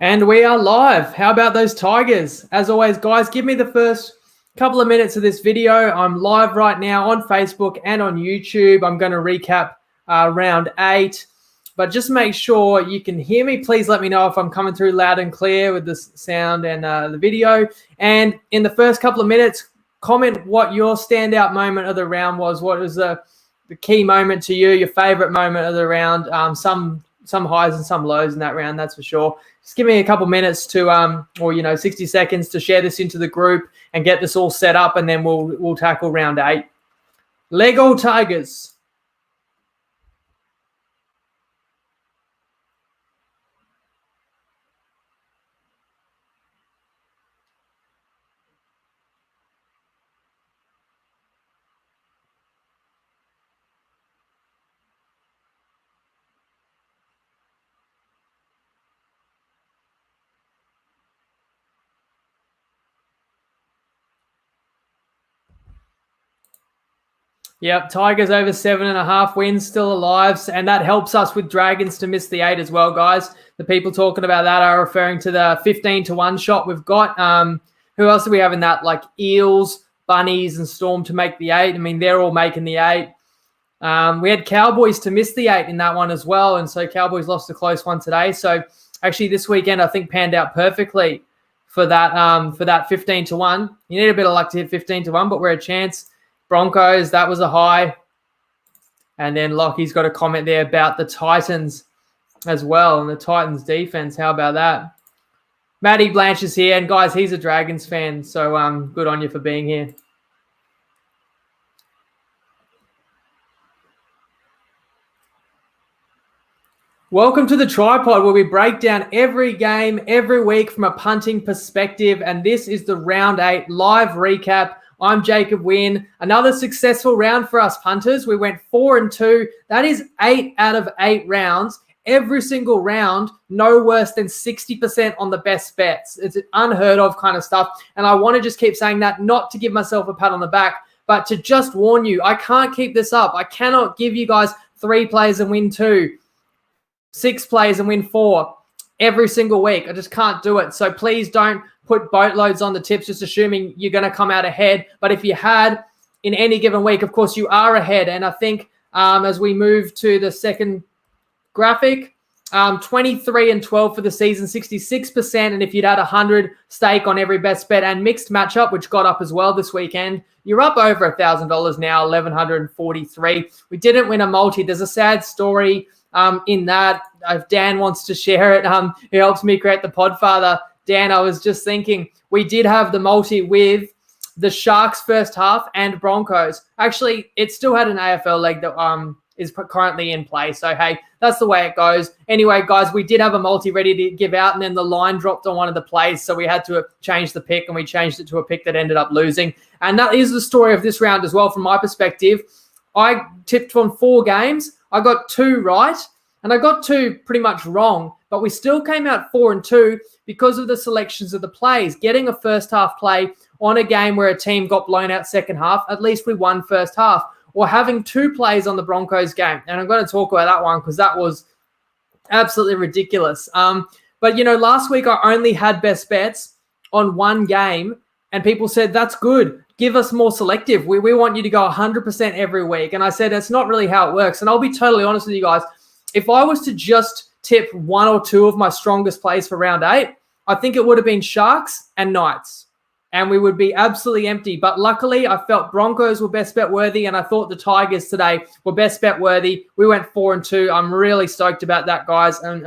And we are live. How about those Tigers? As always, guys, give me the first couple of minutes of this video. I'm live right now on Facebook and on YouTube. I'm going to recap round 8. But just make sure you can hear me. Please let me know if I'm coming through loud and clear with the sound and the video. And in the first couple of minutes, comment what your standout moment of the round was. What was the key moment to you, your favorite moment of the round? Some highs and some lows in that round, that's for sure. Just give me a couple minutes to, 60 seconds to share this into the group and get this all set up, and then we'll tackle round 8. Lego Tigers. Yep, Tigers over 7.5 wins, still alive, and that helps us with Dragons to miss the 8 as well, guys. The people talking about that are referring to the 15-1 shot we've got. Who else do we have in that? Like Eels, Bunnies, and Storm to make the 8. I mean, they're all making the 8. We had Cowboys to miss the 8 in that one as well, and so Cowboys lost a close one today. So actually this weekend I think panned out perfectly for that 15-1. You need a bit of luck to hit 15-1, but we're a chance. Broncos, that was a high. And then Lockie's got a comment there about the Titans as well, and the Titans defense. How about that? Matty Blanche is here, and guys, he's a Dragons fan, so good on you for being here. Welcome to the Tripod, where we break down every game every week from a punting perspective, and this is the round 8 live recap. I'm Jacob Wynn. Another successful round for us punters. We went 4-2. That is 8 out of 8 rounds. Every single round, no worse than 60% on the best bets. It's unheard of kind of stuff. And I want to just keep saying that, not to give myself a pat on the back, but to just warn you, I can't keep this up. I cannot give you guys 3 plays and win 2, 6 plays and win 4 every single week. I just can't do it. So please don't put boatloads on the tips, just assuming you're going to come out ahead. But if you had in any given week, of course, you are ahead. And I think as we move to the second graphic, 23-12 for the season, 66%. And if you'd had 100 stake on every best bet and mixed matchup, which got up as well this weekend, you're up over $1,000 now, $1,143. We didn't win a multi. There's a sad story in that. If Dan wants to share it, he helps me create the Podfather. Dan, I was just thinking, we did have the multi with the Sharks first half and Broncos. Actually, it still had an AFL leg that is currently in play. So, hey, that's the way it goes. Anyway, guys, we did have a multi ready to give out, and then the line dropped on one of the plays, so we had to change the pick, and we changed it to a pick that ended up losing. And that is the story of this round as well from my perspective. I tipped from 4 games. I got 2 right, and I got 2 pretty much wrong, but we still came out 4-2 because of the selections of the plays. Getting a first half play on a game where a team got blown out second half, at least we won first half. Or having 2 plays on the Broncos game. And I'm going to talk about that one because that was absolutely ridiculous. But, last week I only had best bets on 1 game, and people said, that's good. Give us more selective. We want you to go 100% every week. And I said, that's not really how it works. And I'll be totally honest with you guys. If I was to just tip 1 or 2 of my strongest plays for round 8, I think it would have been Sharks and Knights, and we would be absolutely empty. But luckily, I felt Broncos were best bet worthy, and I thought the Tigers today were best bet worthy. We went 4-2. I'm really stoked about that, guys, and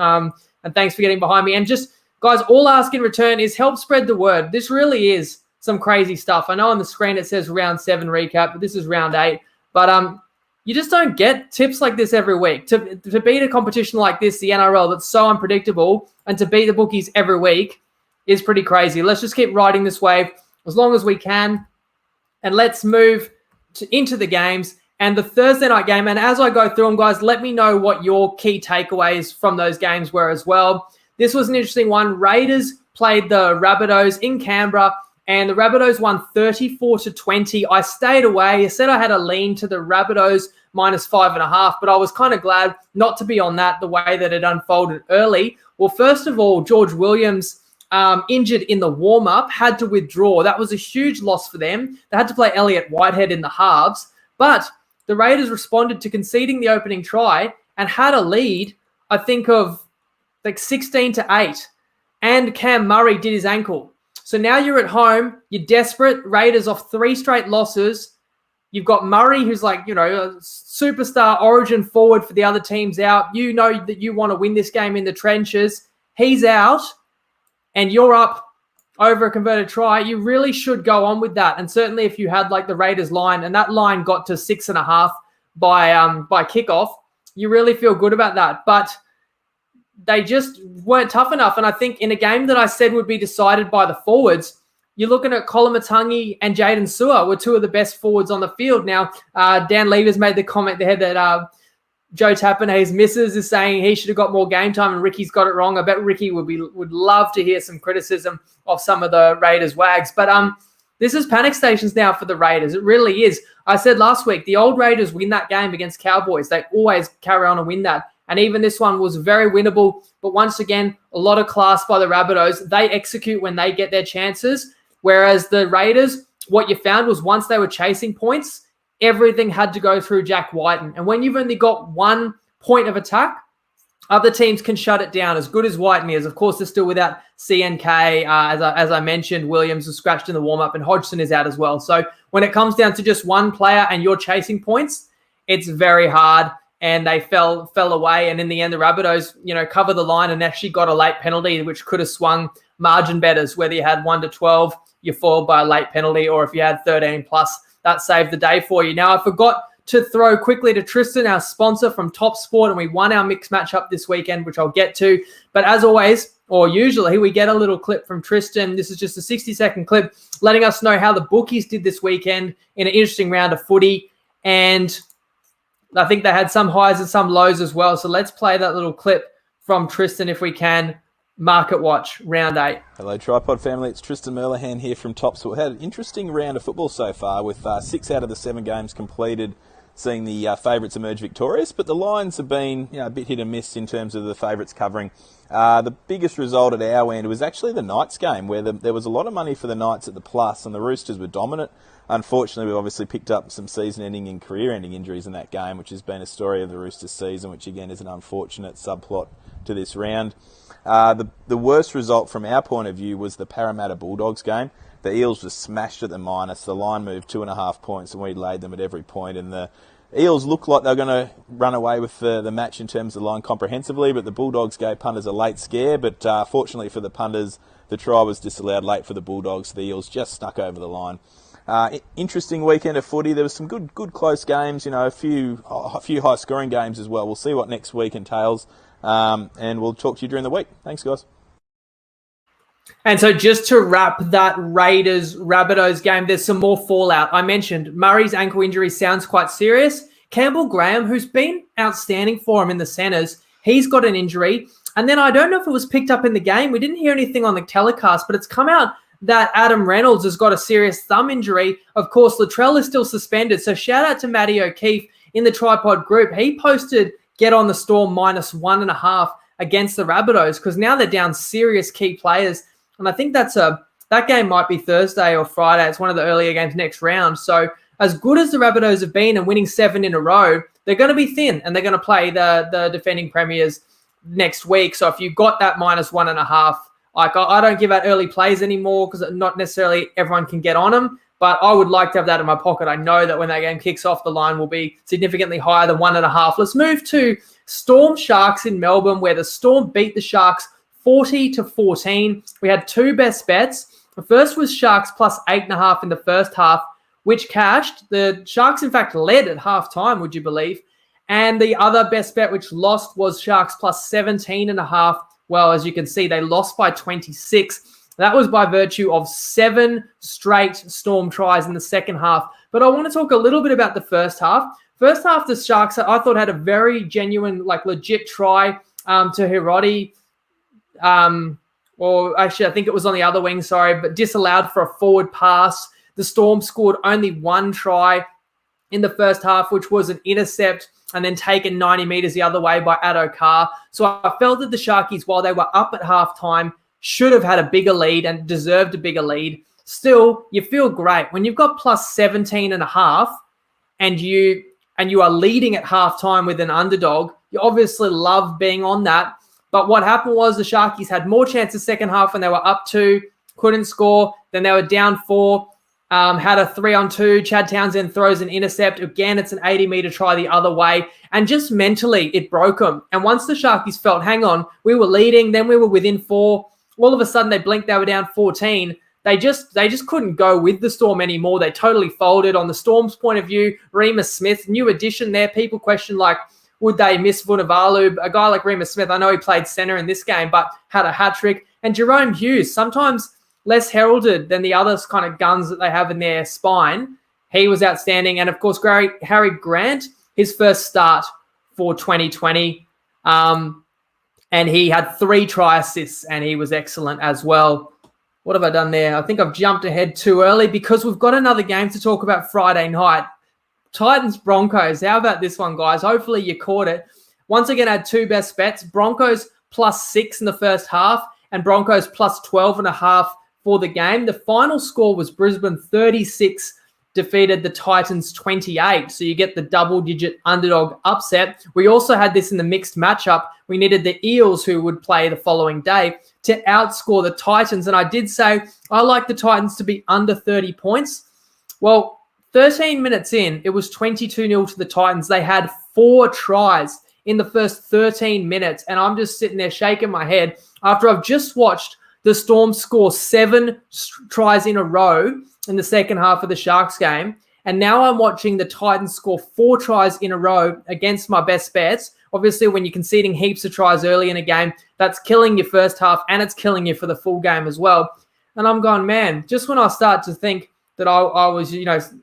thanks for getting behind me. And just, guys, all I ask in return is help spread the word. This really is some crazy stuff. I know on the screen it says round 7 recap, but this is round 8. But you just don't get tips like this every week. To beat a competition like this, the NRL, that's so unpredictable, and to beat the bookies every week is pretty crazy. Let's just keep riding this wave as long as we can. And let's move into the games and the Thursday night game. And as I go through them, guys, let me know what your key takeaways from those games were as well. This was an interesting one. Raiders played the Rabbitohs in Canberra, and the Rabbitohs won 34-20. I stayed away. I said I had a lean to the Rabbitohs -5.5, but I was kind of glad not to be on that the way that it unfolded early. Well, first of all, George Williams, injured in the warm-up, had to withdraw. That was a huge loss for them. They had to play Elliott Whitehead in the halves, but the Raiders responded to conceding the opening try and had a lead, I think, of like 16-8, and Cam Murray did his ankle. So now you're at home, you're desperate, Raiders off 3 straight losses. You've got Murray, who's like, a superstar origin forward for the other teams out. You know that you want to win this game in the trenches. He's out, and you're up over a converted try. You really should go on with that. And certainly if you had like the Raiders line, and that line got to 6.5 by kickoff, you really feel good about that. But they just weren't tough enough. And I think in a game that I said would be decided by the forwards, you're looking at Koloamatangi and Jaden Sewer were 2 of the best forwards on the field. Now, Dan Levers made the comment there that Joe Tappan, his missus, is saying he should have got more game time and Ricky's got it wrong. I bet Ricky would love to hear some criticism of some of the Raiders wags. But this is panic stations now for the Raiders. It really is. I said last week, the old Raiders win that game against Cowboys. They always carry on and win that. And even this one was very winnable. But once again, a lot of class by the Rabbitohs. They execute when they get their chances. Whereas the Raiders, what you found was once they were chasing points, everything had to go through Jack Whiten. And when you've only got 1 point of attack, other teams can shut it down. As good as Whiten is, of course, they're still without CNK. As I mentioned, Williams was scratched in the warm-up and Hodgson is out as well. So when it comes down to just one player and you're chasing points, it's very hard. And they fell away. And in the end, the Rabbitohs, cover the line and actually got a late penalty, which could have swung margin betters, whether you had 1-12, you foiled by a late penalty, or if you had 13 plus, that saved the day for you. Now, I forgot to throw quickly to Tristan, our sponsor from Top Sport, and we won our mixed matchup this weekend, which I'll get to. But as always, or usually, we get a little clip from Tristan. This is just a 60-second clip letting us know how the bookies did this weekend in an interesting round of footy. And I think they had some highs and some lows as well. So let's play that little clip from Tristan if we can. Market Watch, round 8. Hello, Tripod family. It's Tristan Merlihan here from Top Sport. Had an interesting round of football so far with 6 out of the 7 games completed, seeing the favourites emerge victorious. But the lines have been a bit hit and miss in terms of the favourites covering. The biggest result at our end was actually the Knights game, where there was a lot of money for the Knights at the plus, and the Roosters were dominant. Unfortunately, we've obviously picked up some season-ending and career-ending injuries in that game, which has been a story of the Roosters season, which again is an unfortunate subplot to this round. The worst result from our point of view was the Parramatta Bulldogs game. The Eels just smashed at the minus. The line moved 2.5 points, and we laid them at every point. And the Eels looked like they were going to run away with the match in terms of the line comprehensively, but the Bulldogs gave punters a late scare. But fortunately for the punters, the try was disallowed late for the Bulldogs. The Eels just snuck over the line. Interesting weekend of footy. There was some good close games. A few high-scoring games as well. We'll see what next week entails. And we'll talk to you during the week. Thanks, guys. And so just to wrap that Rabbitohs game, there's some more fallout. I mentioned Murray's ankle injury sounds quite serious. Campbell Graham, who's been outstanding for him in the centres, he's got an injury. And then I don't know if it was picked up in the game. We didn't hear anything on the telecast, but it's come out that Adam Reynolds has got a serious thumb injury. Of course, Latrell is still suspended. So shout out to Matty O'Keefe in the Tripod group. He posted get on the Storm -1.5 against the Rabbitohs because now they're down serious key players. And I think that game might be Thursday or Friday. It's one of the earlier games next round. So as good as the Rabbitohs have been and winning 7 in a row, they're going to be thin and they're going to play the defending premiers next week. So if you've got that -1.5, I don't give out early plays anymore because not necessarily everyone can get on them. But I would like to have that in my pocket. I know that when that game kicks off, the line will be significantly higher than 1.5. Let's move to Storm Sharks in Melbourne, where the Storm beat the Sharks 40-14. We had 2 best bets. The first was Sharks plus 8.5 in the first half, which cashed. The Sharks, in fact, led at halftime, would you believe? And the other best bet, which lost, was Sharks plus 17.5. Well, as you can see, they lost by 26. That was by virtue of 7 straight Storm tries in the second half. But I want to talk a little bit about the first half. First half, the Sharks, I thought, had a very genuine, legit try to Hiroti. or actually I think it was on the other wing, sorry, but disallowed for a forward pass. The Storm scored only one try in the first half, which was an intercept and then taken 90 metres the other way by Addo Carr. So I felt that the Sharkies, while they were up at halftime, should have had a bigger lead and deserved a bigger lead. Still, you feel great. When you've got plus 17 and a half and you are leading at halftime with an underdog, you obviously love being on that. But what happened was the Sharkies had more chances second half when they were up 2, couldn't score. Then they were down 4, had a 3-on-2. Chad Townsend throws an intercept. Again, it's an 80-metre try the other way. And just mentally, it broke them. And once the Sharkies felt, hang on, we were leading, then we were within 4. All of a sudden, they blinked, they were down 14. They just couldn't go with the Storm anymore. They totally folded. On the Storm's point of view, Remus Smith, new addition there. People question, like, would they miss Vunivalu? A guy like Remus Smith, I know he played centre in this game, but had a hat-trick. And Jerome Hughes, sometimes less heralded than the other kind of guns that they have in their spine. He was outstanding. And, of course, Harry Grant, his first start for 2020. And he had 3 try assists, and he was excellent as well. What have I done there? I think I've jumped ahead too early because we've got another game to talk about Friday night. Titans Broncos. How about this one, guys? Hopefully you caught it. Once again, I had 2 best bets. Broncos plus 6 in the first half and Broncos plus 12.5 for the game. The final score was Brisbane 36 defeated the Titans 28. So you get the double-digit underdog upset. We also had this in the mixed matchup. We needed the Eels, who would play the following day, to outscore the Titans. And I did say I like the Titans to be under 30 points. Well, 13 minutes in, it was 22-0 to the Titans. They had 4 tries in the first 13 minutes. And I'm just sitting there shaking my head after I've just watched the Storm score 7 tries in a row in the second half of the Sharks game. And now I'm watching the Titans score 4 tries in a row against my best bets. Obviously, when you're conceding heaps of tries early in a game, that's killing your first half and it's killing you for the full game as well. And I'm going, man, just when I start to think that I was,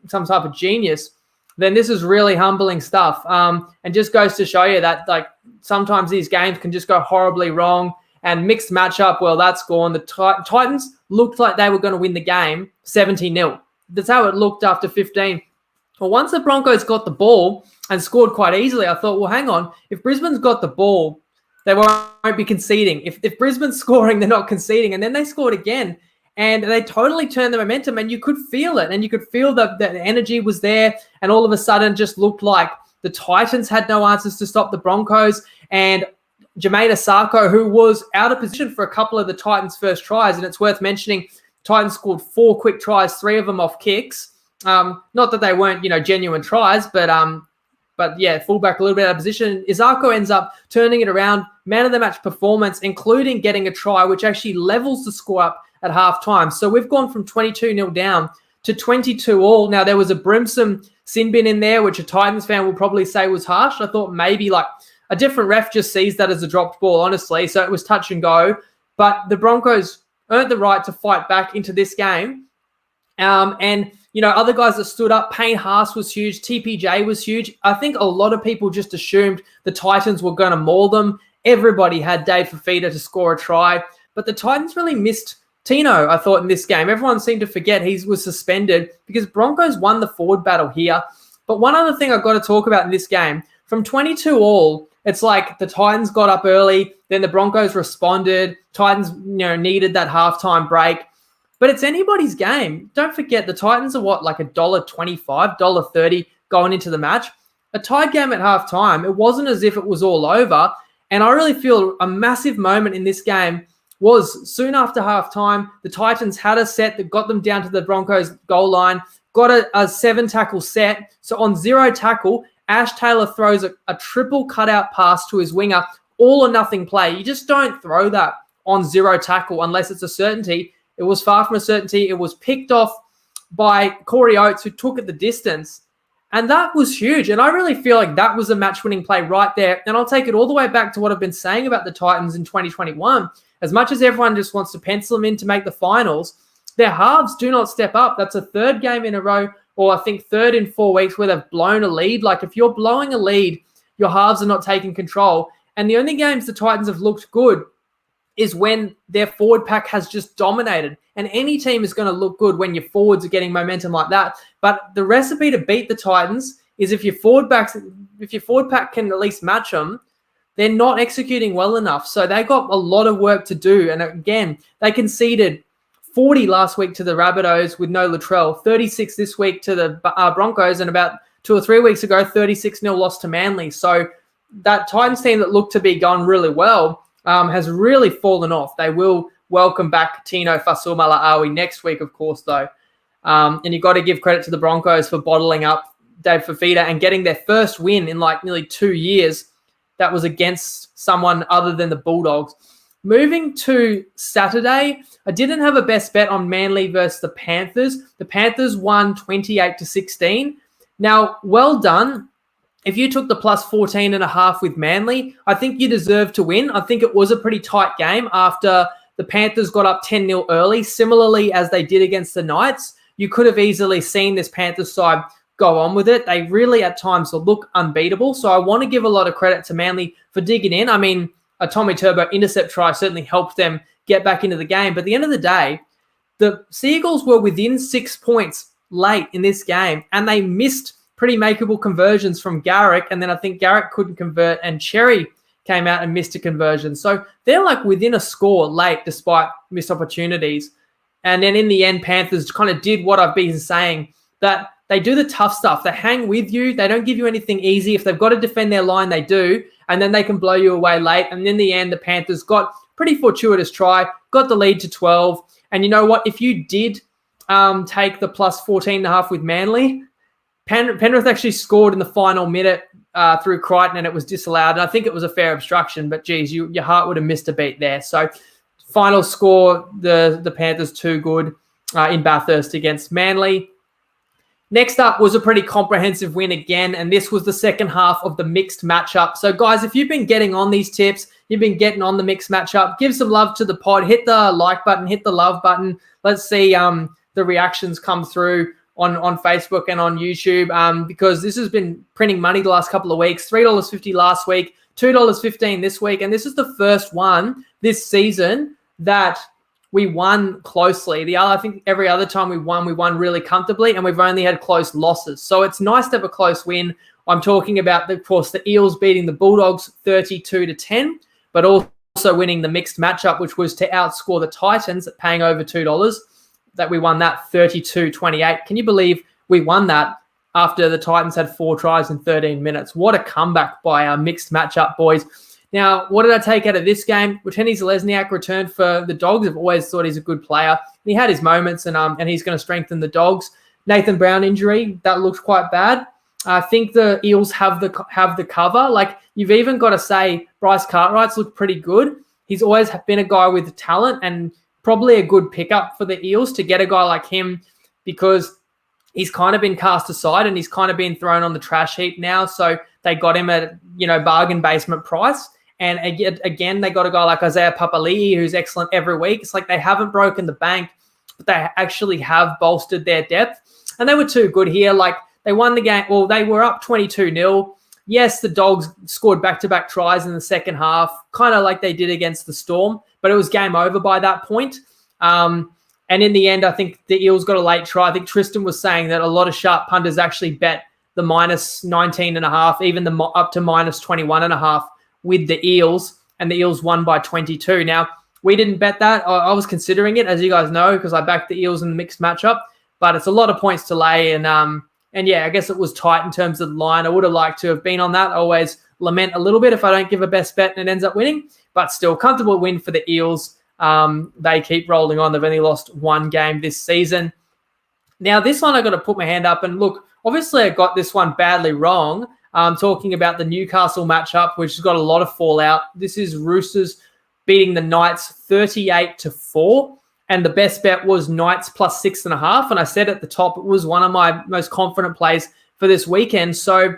some type of genius, then this is really humbling stuff. And just goes to show you that, like, sometimes these games can just go horribly wrong. And mixed matchup, well, that's gone. The Titans looked like they were going to win the game 17-0. That's how it looked after 15. Well, once the Broncos got the ball and scored quite easily, I thought, well, hang on. If Brisbane's got the ball, they won't be conceding. If Brisbane's scoring, they're not conceding. And then they scored again. And they totally turned the momentum, and you could feel it. And you could feel that the energy was there. And all of a sudden, it just looked like the Titans had no answers to stop the Broncos. And Jermaine Asako, who was out of position for a couple of the Titans' first tries, and it's worth mentioning, Titans scored 4 quick tries, 3 of them off kicks. Not that they weren't, genuine tries, but yeah, fullback a little bit out of position. Asako ends up turning it around, man of the match performance, including getting a try, which actually levels the score up at halftime. So we've gone from 22-0 down to 22-all. Now, there was a Brimson sin bin in there, which a Titans fan will probably say was harsh. I thought maybe like a different ref just sees that as a dropped ball, honestly. So it was touch and go. But the Broncos earned the right to fight back into this game. And, other guys that stood up, Payne Haas was huge. TPJ was huge. I think a lot of people just assumed the Titans were going to maul them. Everybody had Dave Fafita to score a try. But the Titans really missed Tino, I thought, in this game. Everyone seemed to forget he was suspended because Broncos won the forward battle here. But one other thing I've got to talk about in this game, from 22-all, it's like the Titans got up early, then the Broncos responded. Titans, needed that halftime break. But it's anybody's game. Don't forget, the Titans are like $1.25, $1.30 going into the match. A tied game at halftime. It wasn't as if it was all over. And I really feel a massive moment in this game was soon after halftime, the Titans had a set that got them down to the Broncos goal line, got a 7-tackle set. So on 0 tackle, Ash Taylor throws a triple cutout pass to his winger, all or nothing play. You just don't throw that on 0 tackle unless it's a certainty. It was far from a certainty. It was picked off by Corey Oates, who took it the distance. And that was huge. And I really feel like that was a match-winning play right there. And I'll take it all the way back to what I've been saying about the Titans in 2021. As much as everyone just wants to pencil them in to make the finals, their halves do not step up. That's a 3rd game in a row, or I think 3rd in 4 weeks where they've blown a lead. Like, if you're blowing a lead, your halves are not taking control. And the only games the Titans have looked good is when their forward pack has just dominated. And any team is going to look good when your forwards are getting momentum like that. But the recipe to beat the Titans is if your forward pack can at least match them, they're not executing well enough. So they got a lot of work to do. And again, they conceded 40 last week to the Rabbitohs with no Latrell, 36 this week to the Broncos, and about 2 or 3 weeks ago, 36-0 loss to Manly. So that Titans team that looked to be going really well has really fallen off. They will welcome back Tino Fa'asuamaleaui next week, of course, though. And you've got to give credit to the Broncos for bottling up Dave Fifita and getting their first win in like nearly 2 years. That was against someone other than the Bulldogs. Moving to Saturday, I didn't have a best bet on Manly versus the Panthers. The Panthers won 28-16. Now, well done. If you took the plus 14.5 with Manly, I think you deserve to win. I think it was a pretty tight game after the Panthers got up 10-0 early, similarly as they did against the Knights. You could have easily seen this Panthers side go on with it. They really at times look unbeatable. So I want to give a lot of credit to Manly for digging in. I mean, a Tommy Turbo intercept try certainly helped them get back into the game. But at the end of the day, the Seagulls were within 6 points late in this game, and they missed pretty makeable conversions from Garrick. And then I think Garrick couldn't convert, and Cherry came out and missed a conversion. So they're like within a score late despite missed opportunities. And then in the end, Panthers kind of did what I've been saying, that they do the tough stuff. They hang with you. They don't give you anything easy. If they've got to defend their line, they do. And then they can blow you away late. And in the end, the Panthers got pretty fortuitous try, got the lead to 12. And you know what? If you did take the plus 14.5 with Manly, Penrith actually scored in the final minute through Crichton, and it was disallowed. And I think it was a fair obstruction, but geez, your heart would have missed a beat there. So final score, the Panthers too good in Bathurst against Manly. Next up was a pretty comprehensive win again, and this was the second half of the mixed matchup. So guys, if you've been getting on these tips, you've been getting on the mixed matchup, give some love to the pod, hit the like button, hit the love button. Let's see the reactions come through on Facebook and on YouTube, because this has been printing money the last couple of weeks. $3.50 last week, $2.15 this week, and this is the first one this season that we won closely. I think every other time we won really comfortably, and we've only had close losses. So it's nice to have a close win. I'm talking about, of course, the Eels beating the Bulldogs 32-10, but also winning the mixed matchup, which was to outscore the Titans at paying over $2. That we won that 32-28. Can you believe we won that after the Titans had 4 tries in 13 minutes? What a comeback by our mixed matchup, boys. Now, what did I take out of this game? Ruteni Zelezniak returned for the Dogs. I've always thought he's a good player. He had his moments, and he's going to strengthen the Dogs. Nathan Brown injury, that looks quite bad. I think the Eels have the cover. Like, you've even got to say Bryce Cartwright's looked pretty good. He's always been a guy with talent, and probably a good pickup for the Eels to get a guy like him, because he's kind of been cast aside and he's kind of been thrown on the trash heap now. So they got him at, bargain basement price. And again, they got a guy like Isaiah Papali'i, who's excellent every week. It's like they haven't broken the bank, but they actually have bolstered their depth. And they were too good here. Like, they won the game. Well, they were up 22-0. Yes, the Dogs scored back-to-back tries in the second half, kind of like they did against the Storm, but it was game over by that point. And in the end, I think the Eels got a late try. I think Tristan was saying that a lot of sharp punters actually bet the minus 19.5, even up to minus 21.5 with the Eels, and the Eels won by 22. Now, we didn't bet that. I was considering it, as you guys know, because I backed the Eels in the mixed matchup, but it's a lot of points to lay, and yeah, I guess it was tight in terms of the line. I would have liked to have been on that. I always lament a little bit if I don't give a best bet and it ends up winning, but still comfortable win for the Eels. They keep rolling on. They've only lost one game this season. Now, this one I got to put my hand up, and look, obviously I got this one badly wrong. Talking about the Newcastle matchup, which has got a lot of fallout. This is Roosters beating the Knights 38-4. And the best bet was Knights plus 6.5. And I said at the top, it was one of my most confident plays for this weekend. So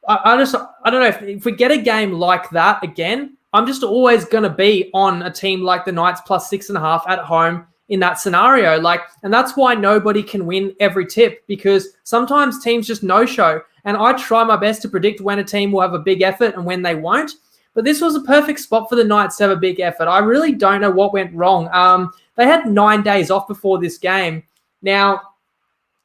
I don't know if we get a game like that again, I'm just always going to be on a team like the Knights plus 6.5 at home in that scenario. And that's why nobody can win every tip, because sometimes teams just no-show. And I try my best to predict when a team will have a big effort and when they won't. But this was a perfect spot for the Knights to have a big effort. I really don't know what went wrong. They had 9 days off before this game. Now,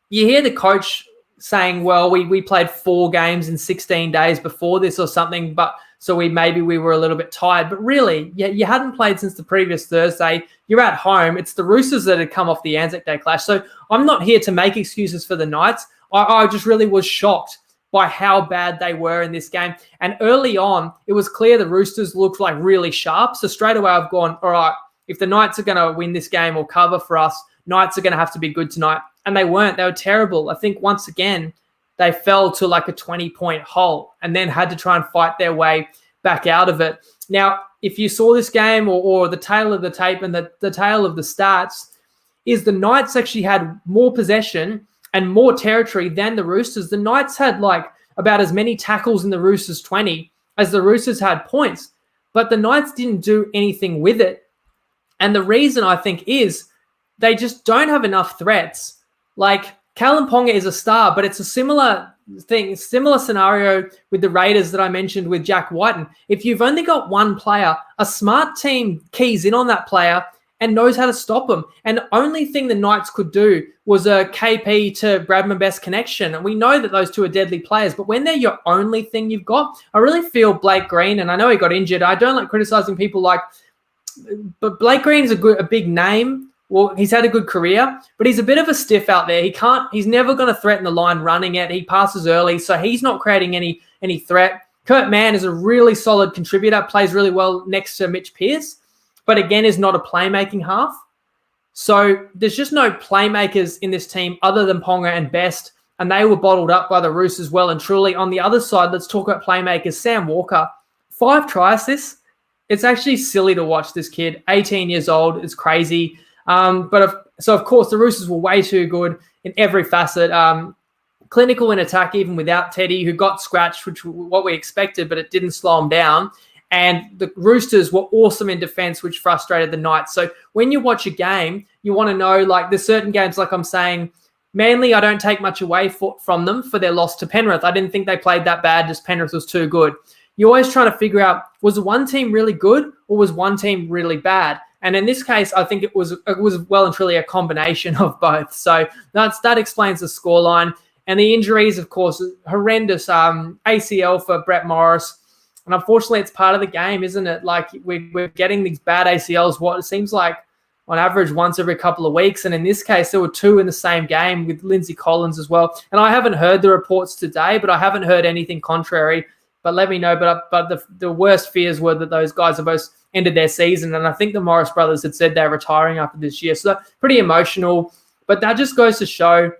you hear the coach saying, well, we played 4 games in 16 days before this or something, but so maybe we were a little bit tired. But really, you hadn't played since the previous Thursday. You're at home. It's the Roosters that had come off the Anzac Day clash. So I'm not here to make excuses for the Knights. I just really was shocked by how bad they were in this game. And early on, it was clear the Roosters looked like really sharp. So straight away, I've gone, all right, if the Knights are going to win this game or cover for us, Knights are going to have to be good tonight. And they weren't. They were terrible. I think once again, they fell to like a 20-point hole and then had to try and fight their way back out of it. Now, if you saw this game or the tail of the tape and the tail of the stats, is the Knights actually had more possession and more territory than the Roosters. The Knights had like about as many tackles in the Roosters 20 as the Roosters had points, but the Knights didn't do anything with it. And the reason I think is they just don't have enough threats. Like, Callum Ponga is a star, but it's a similar thing, similar scenario with the Raiders that I mentioned with Jack Whiten. If you've only got one player, a smart team keys in on that player and knows how to stop them. And the only thing the Knights could do was a KP to Bradman Best connection. And we know that those two are deadly players, but when they're your only thing you've got, I really feel Blake Green, and I know he got injured. I don't like criticizing people but Blake Green's a big name. Well, he's had a good career, but he's a bit of a stiff out there. He's never going to threaten the line running it. He passes early, so he's not creating any threat. Kurt Mann is a really solid contributor, plays really well next to Mitch Pearce, but again is not a playmaking half. So there's just no playmakers in this team other than Ponga and Best, and they were bottled up by the Roosters well and truly. On the other side, let's talk about playmakers. Sam Walker, 5 try assists. It's actually silly to watch this kid. 18 years old. It's crazy. So of course, the Roosters were way too good in every facet. Clinical in attack, even without Teddy, who got scratched, which what we expected, but it didn't slow him down. And the Roosters were awesome in defense, which frustrated the Knights. So when you watch a game, you want to know, like, there's certain games, like I'm saying, Manly, I don't take much away from them for their loss to Penrith. I didn't think they played that bad, just Penrith was too good. You're always trying to figure out, was one team really good or was one team really bad? And in this case, I think it was well and truly a combination of both. So that explains the scoreline. And the injuries, of course, horrendous. ACL for Brett Morris. And unfortunately, it's part of the game, isn't it? Like, we're getting these bad ACLs, what it seems like on average once every couple of weeks. And in this case, there were 2 in the same game with Lindsay Collins as well. And I haven't heard the reports today, but I haven't heard anything contrary. But let me know. But the worst fears were that those guys have both ended their season. And I think the Morris brothers had said they're retiring after this year. So pretty emotional. But that just goes to show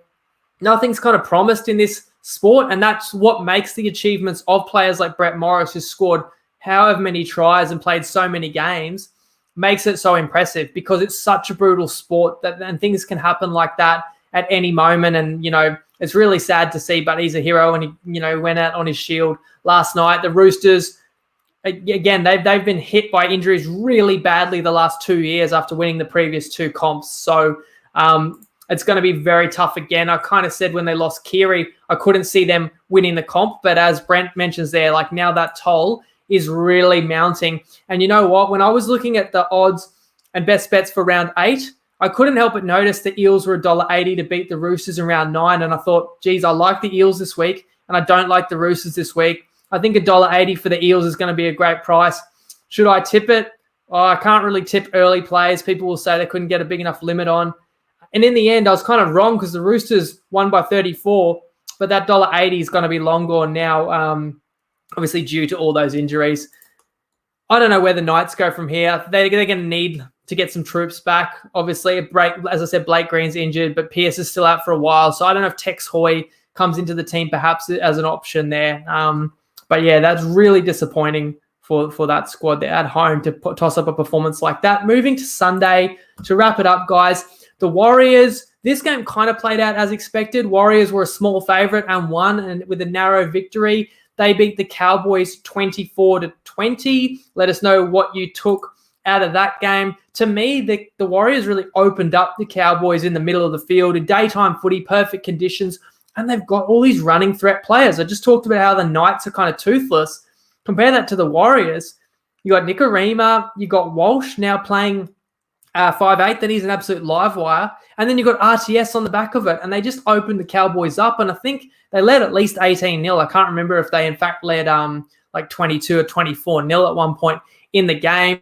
nothing's kind of promised in this sport. And that's what makes the achievements of players like Brett Morris, who scored however many tries and played so many games, makes it so impressive, because it's such a brutal sport and things can happen like that at any moment. And, it's really sad to see, but he's a hero, and he, went out on his shield last night. The Roosters, again, they've been hit by injuries really badly the last 2 years after winning the previous 2 comps. So it's going to be very tough again. I kind of said when they lost Keary, I couldn't see them winning the comp, but as Brent mentions there, like, now that toll is really mounting. And you know what? When I was looking at the odds and best bets for round 8, I couldn't help but notice the Eels were $1.80 to beat the Roosters in round 9. And I thought, geez, I like the Eels this week and I don't like the Roosters this week. I think $1.80 for the Eels is going to be a great price. Should I tip it? Oh, I can't really tip early plays. People will say they couldn't get a big enough limit on. And in the end, I was kind of wrong because the Roosters won by 34, but that $1.80 is going to be long gone now, obviously due to all those injuries. I don't know where the Knights go from here. They're going to need to get some troops back. Obviously, as I said, Blake Green's injured, but Pearce is still out for a while. So I don't know if Tex Hoy comes into the team perhaps as an option there. But yeah, that's really disappointing for that squad. They're at home to toss up a performance like that. Moving to Sunday, to wrap it up, guys, the Warriors, this game kind of played out as expected. Warriors were a small favourite and won, and with a narrow victory. They beat the Cowboys 24-20. Let us know what you took out of that game. To me, the Warriors really opened up the Cowboys in the middle of the field in daytime footy, perfect conditions, and they've got all these running threat players. I just talked about how the Knights are kind of toothless. Compare that to the Warriors. You got Nikorima, you got Walsh now playing 5'8", then he's an absolute live wire. And then you've got RTS on the back of it, and they just opened the Cowboys up, and I think they led at least 18-0. I can't remember if they in fact led like 22 or 24-0 at one point in the game.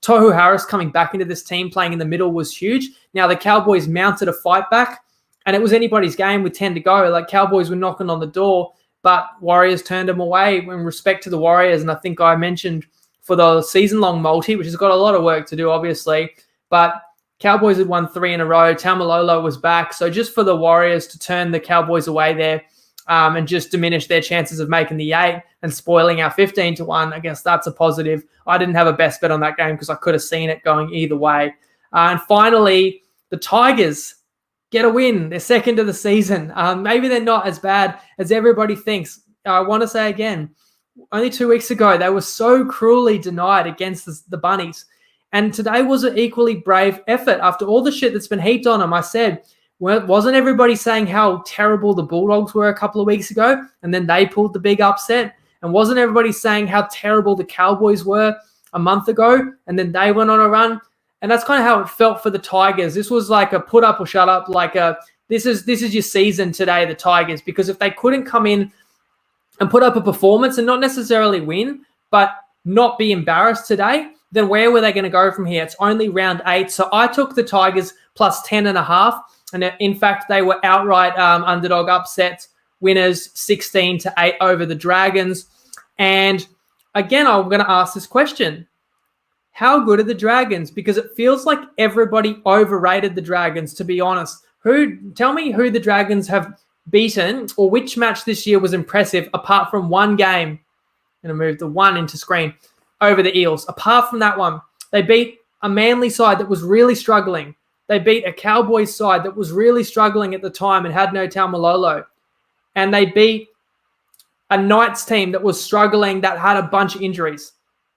Tohu Harris coming back into this team, playing in the middle, was huge. Now the Cowboys mounted a fight back, and it was anybody's game with 10 to go. Like, Cowboys were knocking on the door, but Warriors turned them away in respect to the Warriors. And I think I mentioned for the season-long multi, which has got a lot of work to do, obviously, but Cowboys had won 3 in a row. Taumalolo was back. So just for the Warriors to turn the Cowboys away there and just diminish their chances of making the 8 and spoiling our 15-1, I guess that's a positive. I didn't have a best bet on that game because I could have seen it going either way. And finally, the Tigers get a win. They're second of the season. Maybe they're not as bad as everybody thinks. I want to say again, only 2 weeks ago, they were so cruelly denied against the Bunnies. And today was an equally brave effort. After all the shit that's been heaped on them, I said, wasn't everybody saying how terrible the Bulldogs were a couple of weeks ago? And then they pulled the big upset. And wasn't everybody saying how terrible the Cowboys were a month ago? And then they went on a run. And that's kind of how it felt for the Tigers. This was like a put up or shut up, like this is your season today, the Tigers. Because if they couldn't come in and put up a performance and not necessarily win, but not be embarrassed today, then where were they going to go from here? It's only round 8. So I took the Tigers plus 10.5. And in fact, they were outright underdog upsets, winners 16-8 over the Dragons. And again, I'm going to ask this question. How good are the Dragons? Because it feels like everybody overrated the Dragons, to be honest. Tell me who the Dragons have beaten, or which match this year was impressive apart from one game. I'm going to move the 1 into screen. Over the Eels. Apart from that one, they beat a Manly side that was really struggling. They beat a Cowboys side that was really struggling at the time and had no Taumalolo. And they beat a Knights team that was struggling, that had a bunch of injuries.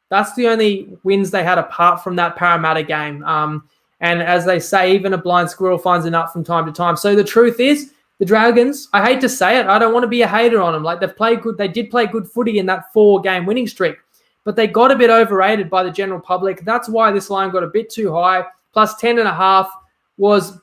That's the only wins they had apart from that Parramatta game. And as they say, even a blind squirrel finds a nut from time to time. So the truth is, the Dragons, I hate to say it, I don't want to be a hater on them. Like, they've played good. They did play good footy in that 4-game winning streak. But they got a bit overrated by the general public. That's why this line got a bit too high. Plus 10.5 was,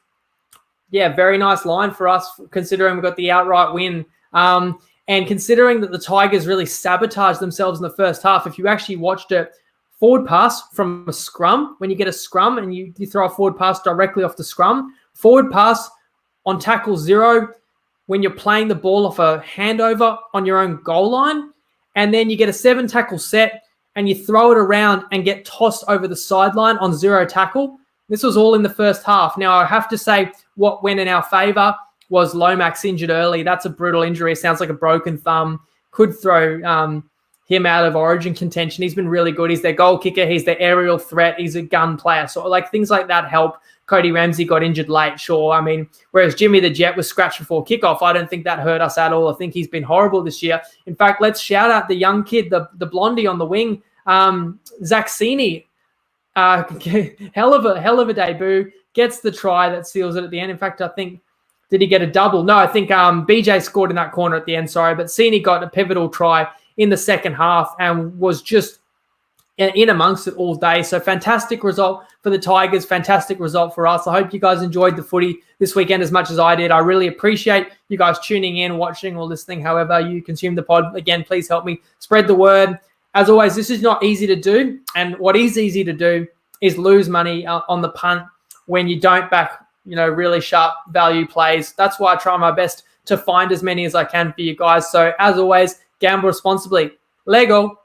very nice line for us, considering we got the outright win. And considering that the Tigers really sabotaged themselves in the first half, if you actually watched it, forward pass from a scrum, when you get a scrum and you throw a forward pass directly off the scrum, forward pass on tackle 0, when you're playing the ball off a handover on your own goal line, and then you get a 7-tackle set, and you throw it around and get tossed over the sideline on 0 tackle. This was all in the first half. Now, I have to say what went in our favour was Lomax injured early. That's a brutal injury. It sounds like a broken thumb. Could throw him out of Origin contention. He's been really good. He's their goal kicker. He's their aerial threat. He's a gun player. So, like, things like that help. Cody Ramsey got injured late, sure. I mean, whereas Jimmy the Jet was scratched before kickoff, I don't think that hurt us at all. I think he's been horrible this year. In fact, let's shout out the young kid, the blondie on the wing, Zach Sini. Hell of a debut. Gets the try that seals it at the end. In fact, I think, did he get a double? No, I think BJ scored in that corner at the end, sorry. But Sini got a pivotal try in the second half and was just in amongst it all day. So fantastic result for the Tigers, fantastic result for us. I hope you guys enjoyed the footy this weekend as much as I did. I really appreciate you guys tuning in, watching, or listening, however you consume the pod. Again, please help me spread the word. As always, this is not easy to do. And what is easy to do is lose money on the punt when you don't back, really sharp value plays. That's why I try my best to find as many as I can for you guys. So as always, gamble responsibly. Lego.